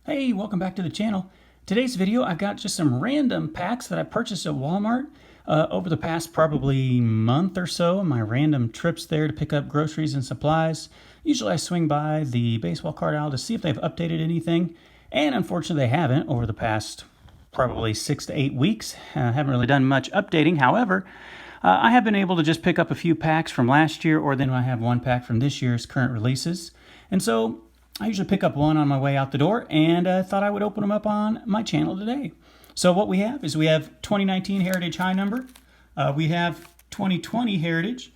Hey, welcome back to the channel. Today's video, I've got just some random packs that I purchased at Walmart over the past probably month or so. My random trips there to pick up groceries and supplies. Usually I swing by the baseball card aisle to see if they've updated anything. And unfortunately they haven't over the past probably 6 to 8 weeks. Haven't really done much updating. However, I have been able to just pick up a few packs from last year, or then I have one pack from this year's current releases. And so I usually pick up one on my way out the door, and thought I would open them up on my channel today. So what we have is we have 2019 Heritage High Number. We have 2020 Heritage.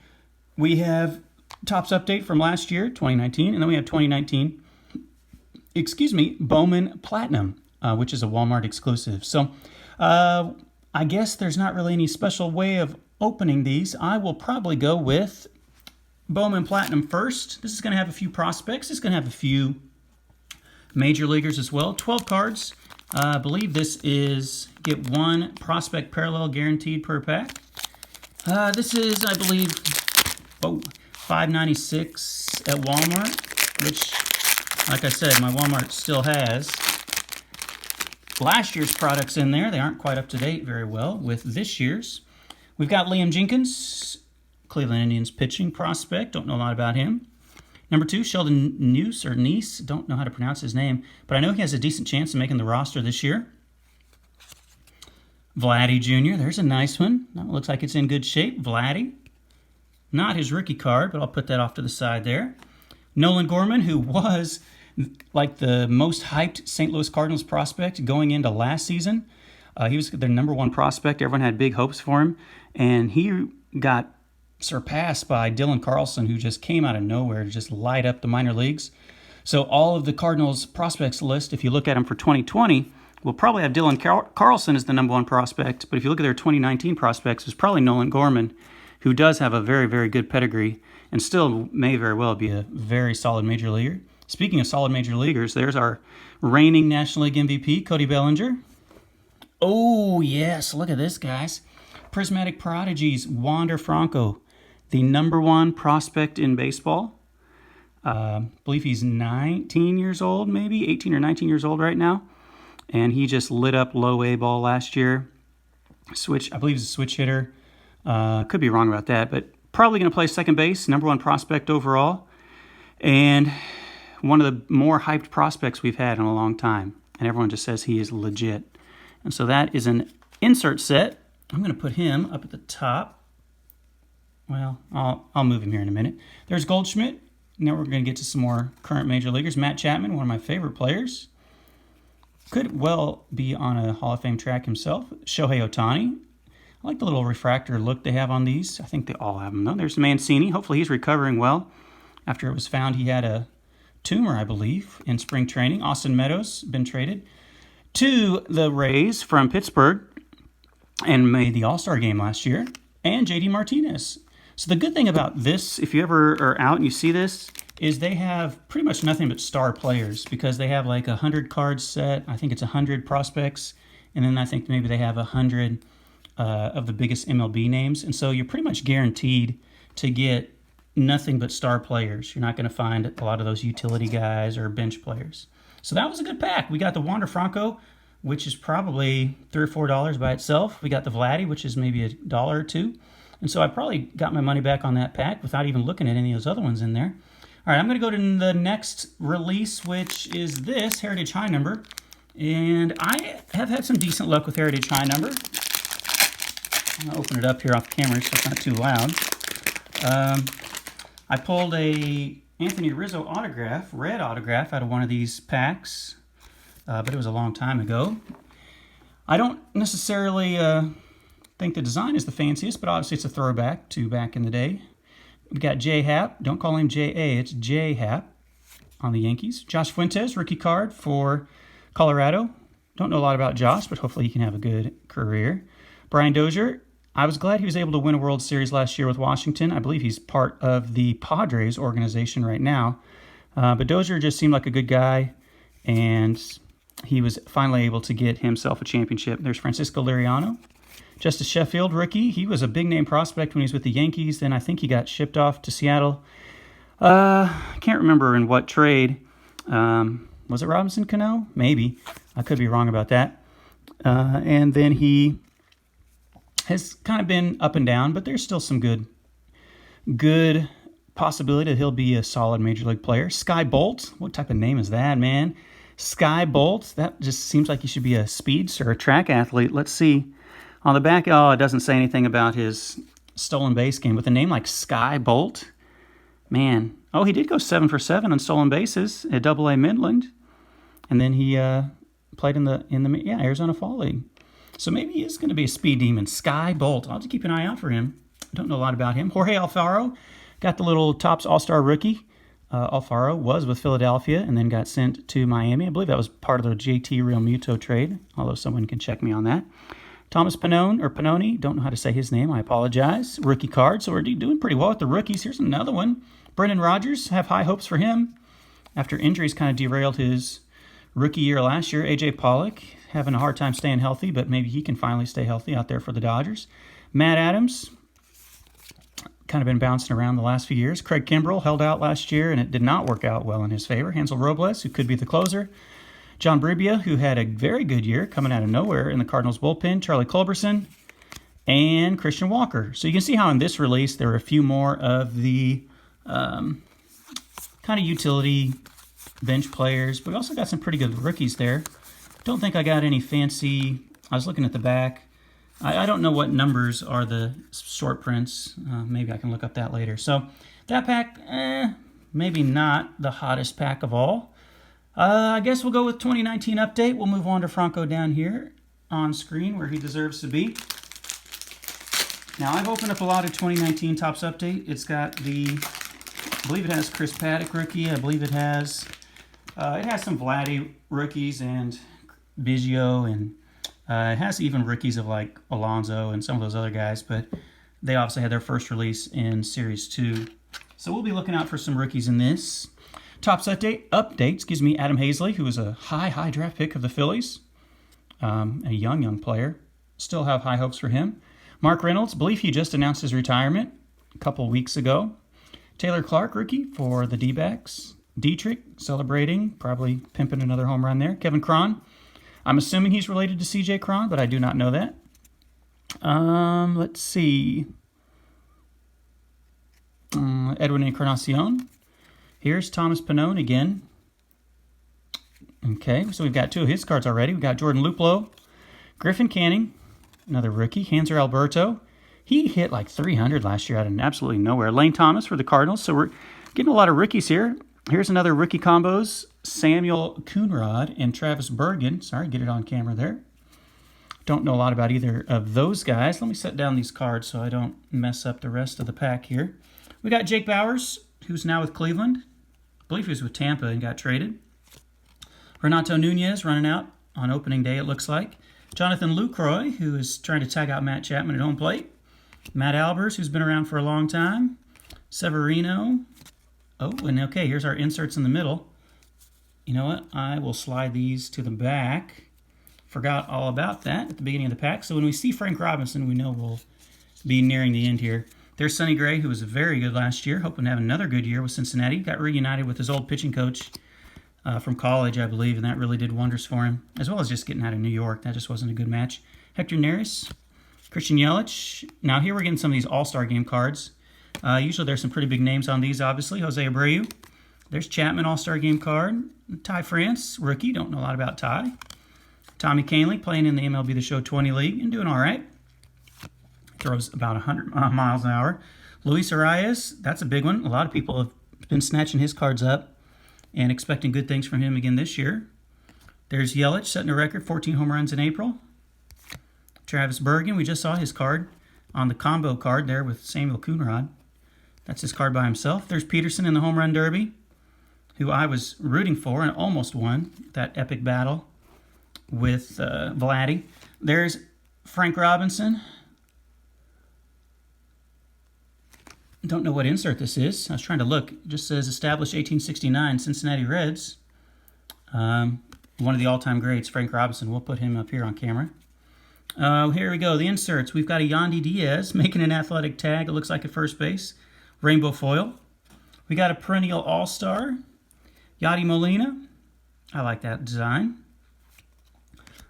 We have Topps Update from last year, 2019. And then we have 2019, Bowman Platinum, which is a Walmart exclusive. So I guess there's not really any special way of opening these. I will probably go with Bowman Platinum first. This is going to have a few prospects. It's going to have a few major leaguers as well. 12 cards. I believe this is get one prospect parallel guaranteed per pack. This is, I believe, $5.96 at Walmart, which, like I said, my Walmart still has last year's products in there. They aren't quite up to date very well with this year's. We've got Liam Jenkins, Cleveland Indians pitching prospect. Don't know a lot about him. Number 2, Sheldon Neese. Don't know how to pronounce his name, but I know he has a decent chance of making the roster this year. Vladdy Jr. There's a nice one. That looks like it's in good shape. Vladdy. Not his rookie card, but I'll put that off to the side there. Nolan Gorman, who was like the most hyped St. Louis Cardinals prospect going into last season. He was their number 1 prospect. Everyone had big hopes for him, and he got surpassed by Dylan Carlson, who just came out of nowhere to just light up the minor leagues. So all of the Cardinals prospects list, if you look at them for 2020, will probably have Dylan Carlson as the number 1 prospect. But if you look at their 2019 prospects, it's probably Nolan Gorman, who does have a very, very good pedigree and still may very well be a very solid major leaguer. Speaking of solid major leaguers, there's our reigning National League MVP, Cody Bellinger. Oh, yes, look at this, guys. Prismatic Prodigies, Wander Franco, the number 1 prospect in baseball. I believe he's 19 years old, maybe 18 or 19 years old right now. And he just lit up low A ball last year. I believe he's a switch hitter. Could be wrong about that, but probably going to play second base, number 1 prospect overall. And one of the more hyped prospects we've had in a long time. And everyone just says he is legit. And so that is an insert set. I'm going to put him up at the top. Well, I'll move him here in a minute. There's Goldschmidt. Now we're going to get to some more current major leaguers. Matt Chapman, one of my favorite players. Could well be on a Hall of Fame track himself. Shohei Ohtani. I like the little refractor look they have on these. I think they all have them, though. There's Mancini. Hopefully he's recovering well. After it was found he had a tumor, I believe, in spring training. Austin Meadows, been traded to the Rays from Pittsburgh and made the All-Star game last year. And JD Martinez. So the good thing about this, if you ever are out and you see this, is they have pretty much nothing but star players, because they have like 100 cards set. I think it's 100 prospects, and then I think maybe they have 100 of the biggest MLB names. And so you're pretty much guaranteed to get nothing but star players. You're not going to find a lot of those utility guys or bench players. So that was a good pack. We got the Wander Franco, which is probably $3 or $4 by itself. We got the Vladdy, which is maybe $1 or $2. And so I probably got my money back on that pack without even looking at any of those other ones in there. All right, I'm going to go to the next release, which is this, Heritage High Number. And I have had some decent luck with Heritage High Number. I'm going to open it up here off camera so it's not too loud. I pulled a Anthony Rizzo autograph, red autograph, out of one of these packs, but it was a long time ago. I don't necessarily think the design is the fanciest, but obviously it's a throwback to back in the day. We got J Happ. Don't call him J.A., it's J Happ on the Yankees. Josh Fuentes, rookie card for Colorado. Don't know a lot about Josh, but hopefully he can have a good career. Brian Dozier. I was glad he was able to win a World Series last year with Washington. I believe he's part of the Padres organization right now. But Dozier just seemed like a good guy, and he was finally able to get himself a championship. There's Francisco Liriano. Justice Sheffield, rookie. He was a big-name prospect when he was with the Yankees. Then I think he got shipped off to Seattle. Can't remember in what trade. Was it Robinson Cano? Maybe. I could be wrong about that. And then he has kind of been up and down, but there's still some good possibility that he'll be a solid major league player. Sky Bolt. What type of name is that, man? Sky Bolt. That just seems like he should be a speedster, a track athlete. Let's see. On the back, oh, it doesn't say anything about his stolen base game. With a name like Sky Bolt, man. Oh, he did go 7 for 7 on stolen bases at Double-A Midland, and then he played in the Arizona Fall League. So maybe he is going to be a speed demon. Sky Bolt. I'll have to keep an eye out for him. I don't know a lot about him. Jorge Alfaro got the little Topps All-Star rookie. Alfaro was with Philadelphia and then got sent to Miami. I believe that was part of the JT Real Muto trade, although someone can check me on that. Thomas Pannone, don't know how to say his name, I apologize. Rookie card, so we're doing pretty well with the rookies. Here's another one. Brendan Rodgers, have high hopes for him after injuries kind of derailed his rookie year last year. A.J. Pollock having a hard time staying healthy, but maybe he can finally stay healthy out there for the Dodgers. Matt Adams, kind of been bouncing around the last few years. Craig Kimbrell held out last year, and it did not work out well in his favor. Hansel Robles, who could be the closer. John Bribia, who had a very good year coming out of nowhere in the Cardinals bullpen. Charlie Culberson, and Christian Walker. So you can see how in this release there are a few more of the kind of utility bench players, but we also got some pretty good rookies there. Don't think I got any fancy. I was looking at the back. I don't know what numbers are the short prints. Maybe I can look up that later. So that pack, maybe not the hottest pack of all. I guess we'll go with 2019 update. We'll move on to Franco down here on screen where he deserves to be. Now, I've opened up a lot of 2019 Topps update. It's got I believe it has Chris Paddock rookie. I believe it has some Vladdy rookies and Biggio, and it has even rookies of like Alonso and some of those other guys, but they obviously had their first release in Series 2. So we'll be looking out for some rookies in this. Topps update, Adam Hazley, who was a high draft pick of the Phillies. A young player. Still have high hopes for him. Mark Reynolds, believe he just announced his retirement a couple weeks ago. Taylor Clark, rookie for the D-backs. Dietrich, celebrating, probably pimping another home run there. Kevin Cron, I'm assuming he's related to C.J. Cron, but I do not know that. Let's see. Edwin Encarnacion. Here's Thomas Pannone again. Okay, so we've got two of his cards already. We've got Jordan Luplow, Griffin Canning, another rookie, Hanser Alberto. He hit like 300 last year out of absolutely nowhere. Lane Thomas for the Cardinals. So we're getting a lot of rookies here. Here's another rookie combos. Samuel Coonrod and Travis Bergen. Sorry, get it on camera there. Don't know a lot about either of those guys. Let me set down these cards so I don't mess up the rest of the pack here. We got Jake Bowers, who's now with Cleveland. I believe he was with Tampa and got traded. Renato Nunez running out on opening day, it looks like. Jonathan Lucroy, who is trying to tag out Matt Chapman at home plate. Matt Albers, who's been around for a long time. Severino. Oh, and okay, here's our inserts in the middle. You know what? I will slide these to the back. Forgot all about that at the beginning of the pack. So when we see Frank Robinson, we know we'll be nearing the end here. There's Sonny Gray, who was very good last year. Hoping to have another good year with Cincinnati. Got reunited with his old pitching coach from college, I believe, and that really did wonders for him, as well as just getting out of New York. That just wasn't a good match. Hector Neris, Christian Yelich. Now here we're getting some of these All-Star Game cards. Usually there's some pretty big names on these, obviously. Jose Abreu. There's Chapman All-Star Game card. Ty France, rookie. Don't know a lot about Ty. Tommy Kahnle playing in the MLB The Show 20 League and doing all right. Throws about 100 miles an hour. Luis Arias, that's a big one. A lot of people have been snatching his cards up and expecting good things from him again this year. There's Yelich setting a record, 14 home runs in April. Travis Bergen, we just saw his card on the combo card there with Samuel Coonrod. That's his card by himself. There's Peterson in the Home Run Derby, who I was rooting for and almost won that epic battle with Vladdy. There's Frank Robinson. Don't know what insert this is. I was trying to look. It just says established 1869 Cincinnati Reds. One of the all-time greats, Frank Robinson. We'll put him up here on camera. Here we go. The inserts. We've got a Yandy Diaz making an athletic tag. It looks like at first base. Rainbow foil. We got a perennial all-star, Yadi Molina. I like that design.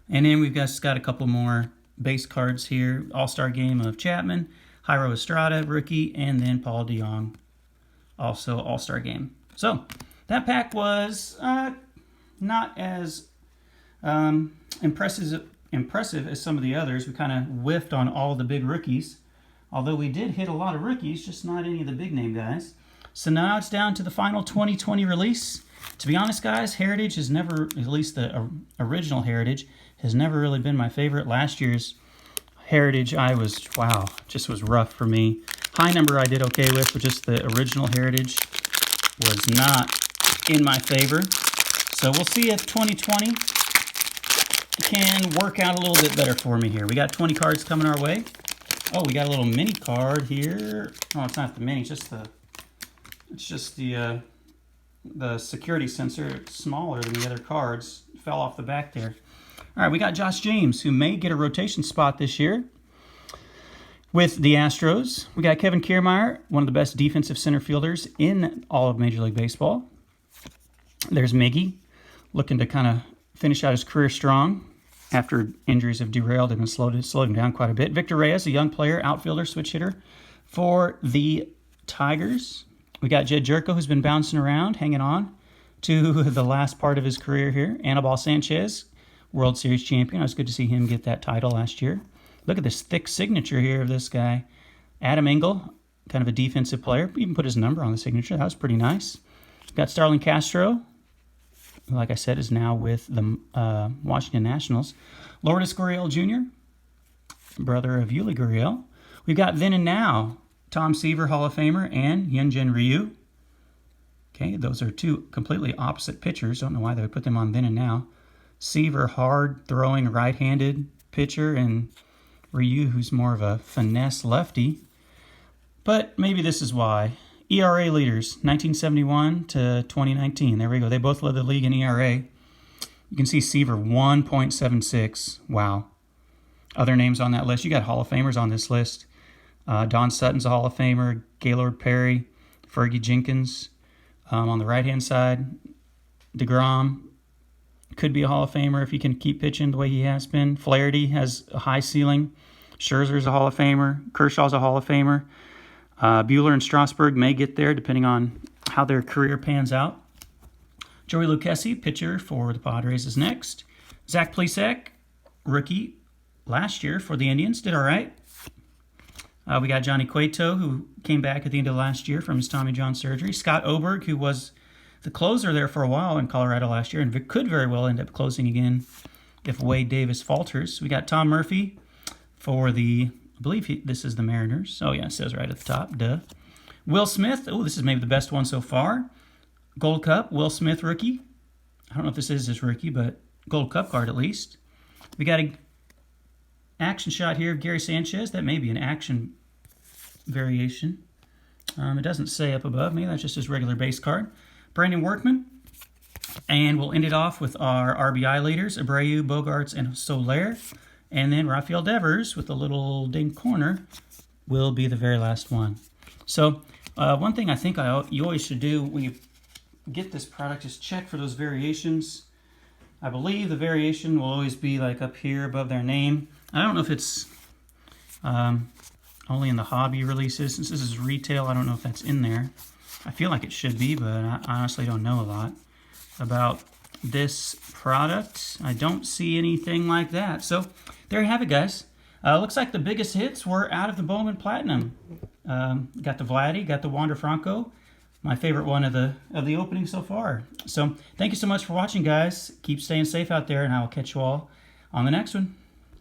And then we've just got a couple more base cards here. All-Star Game of Chapman, Jairo Estrada, rookie, and then Paul DeJong, also All-Star Game. So that pack was not as impressive as some of the others. We kind of whiffed on all the big rookies, although we did hit a lot of rookies, just not any of the big name guys. So now it's down to the final 2020 release. To be honest, guys, Heritage has never, at least the original Heritage, has never really been my favorite. Last year's Heritage, just was rough for me. High number I did okay with, but just the original Heritage was not in my favor. So we'll see if 2020 can work out a little bit better for me here. We got 20 cards coming our way. Oh, we got a little mini card here. Oh, it's not the mini, it's just the security sensor. It's smaller than the other cards. It fell off the back there. All right, we got Josh James, who may get a rotation spot this year with the Astros. We got Kevin Kiermaier, one of the best defensive center fielders in all of Major League Baseball. There's Miggy, looking to kind of finish out his career strong after injuries have derailed him and slowed him down quite a bit. Victor Reyes, a young player, outfielder, switch hitter for the Tigers. We got Jed Jerko, who's been bouncing around, hanging on to the last part of his career here. Anibal Sanchez, World Series champion. It was good to see him get that title last year. Look at this thick signature here of this guy. Adam Engel, kind of a defensive player. Even put his number on the signature. That was pretty nice. Got Starlin Castro, who, like I said, is now with the Washington Nationals. Lourdes Gurriel Jr., brother of Yuli Gurriel. We've got Then and Now, Tom Seaver, Hall of Famer, and Hyunjin Ryu. Okay, those are two completely opposite pitchers. Don't know why they would put them on Then and Now. Seaver, hard-throwing, right-handed pitcher, and Ryu, who's more of a finesse lefty. But maybe this is why. ERA leaders, 1971 to 2019. There we go. They both led the league in ERA. You can see Seaver, 1.76. Wow. Other names on that list. You got Hall of Famers on this list. Don Sutton's a Hall of Famer. Gaylord Perry, Fergie Jenkins. On the right-hand side, DeGrom could be a Hall of Famer if he can keep pitching the way he has been. Flaherty has a high ceiling. Scherzer's a Hall of Famer. Kershaw's a Hall of Famer. Buehler and Strasburg may get there depending on how their career pans out. Joey Lucchesi, pitcher for the Padres, is next. Zach Plesac, rookie last year for the Indians, did all right. We got Johnny Cueto, who came back at the end of last year from his Tommy John surgery. Scott Oberg, who was the closer there for a while in Colorado last year and could very well end up closing again if Wade Davis falters. We got Tom Murphy for the, I believe this is the Mariners. Oh, yeah, it says right at the top, duh. Will Smith, oh, this is maybe the best one so far. Gold Cup, Will Smith rookie. I don't know if this is his rookie, but Gold Cup card at least. We got an action shot here of Gary Sanchez. That may be an action variation. It doesn't say up above. Maybe that's just his regular base card. Brandon Workman. And we'll end it off with our RBI leaders, Abreu, Bogarts, and Soler. And then Rafael Devers with a little ding corner will be the very last one. So one thing I think you always should do when you get this product is check for those variations. I believe the variation will always be like up here above their name. I don't know if it's only in the hobby releases. Since this is retail, I don't know if that's in there. I feel like it should be, but I honestly don't know a lot about this product. I don't see anything like that. So there you have it, guys. Looks like the biggest hits were out of the Bowman Platinum. Got the Vladdy, got the Wander Franco. My favorite one of the opening so far. So thank you so much for watching, guys. Keep staying safe out there, and I will catch you all on the next one.